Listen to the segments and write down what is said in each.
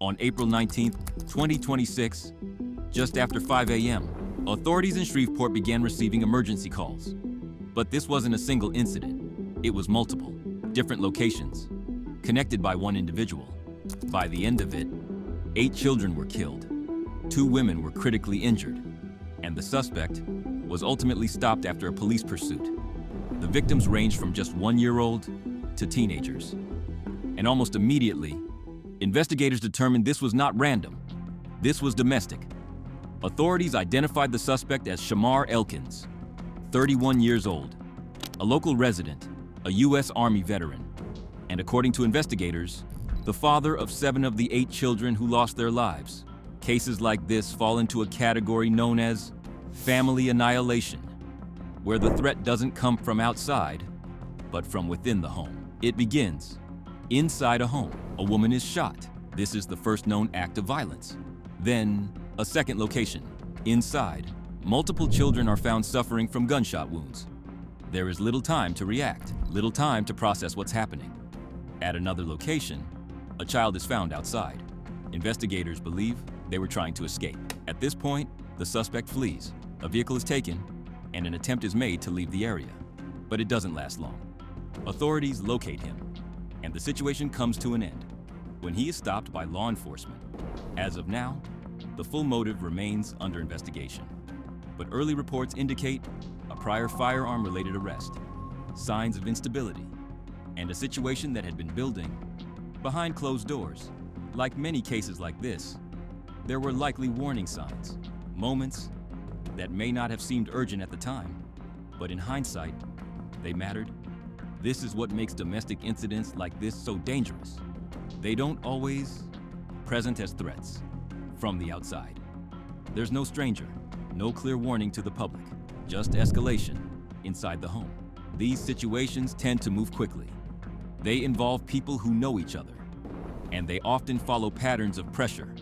On April 19, 2026, just after 5 a.m., authorities in Shreveport began receiving emergency calls. But this wasn't a single incident. It was multiple, different locations, connected by one individual. By the end of it, 8 children were killed, 2 women were critically injured, and the suspect was ultimately stopped after a police pursuit. The victims ranged from just 1-year-old to teenagers. And almost immediately, investigators determined this was not random. This was domestic. Authorities identified the suspect as Shamar Elkins, 31 years old, a local resident, a U.S. Army veteran, and according to investigators, the father of 7 of the 8 children who lost their lives. Cases like this fall into a category known as family annihilation, where the threat doesn't come from outside, but from within the home. It begins inside a home. A woman is shot. This is the first known act of violence. Then, a second location. Inside, multiple children are found suffering from gunshot wounds. There is little time to react, little time to process what's happening. At another location, a child is found outside. Investigators believe they were trying to escape. At this point, the suspect flees. A vehicle is taken, and an attempt is made to leave the area. But it doesn't last long. Authorities locate him, and the situation comes to an end when he is stopped by law enforcement. As of now, the full motive remains under investigation. But early reports indicate a prior firearm-related arrest, signs of instability, and a situation that had been building behind closed doors. Like many cases like this, there were likely warning signs, moments that may not have seemed urgent at the time, but in hindsight, they mattered. This is what makes domestic incidents like this so dangerous. They don't always present as threats from the outside. There's no stranger, no clear warning to the public, just escalation inside the home. These situations tend to move quickly. They involve people who know each other, and they often follow patterns of pressure,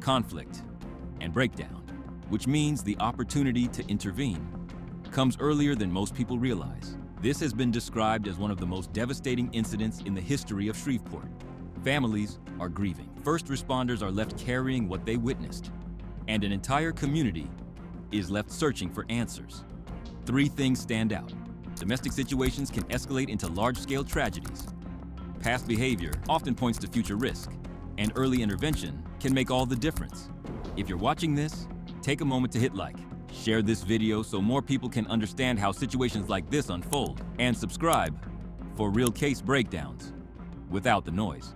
conflict, and breakdown, which means the opportunity to intervene comes earlier than most people realize. This has been described as one of the most devastating incidents in the history of Shreveport. Families are grieving. First responders are left carrying what they witnessed, and an entire community is left searching for answers. 3 things stand out. Domestic situations can escalate into large-scale tragedies. Past behavior often points to future risk, and early intervention can make all the difference. If you're watching this, take a moment to hit like. Share this video so more people can understand how situations like this unfold, and subscribe for real case breakdowns without the noise.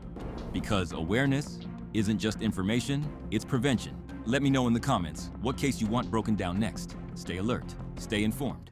Because awareness isn't just information, it's prevention. Let me know in the comments what case you want broken down next. Stay alert, stay informed.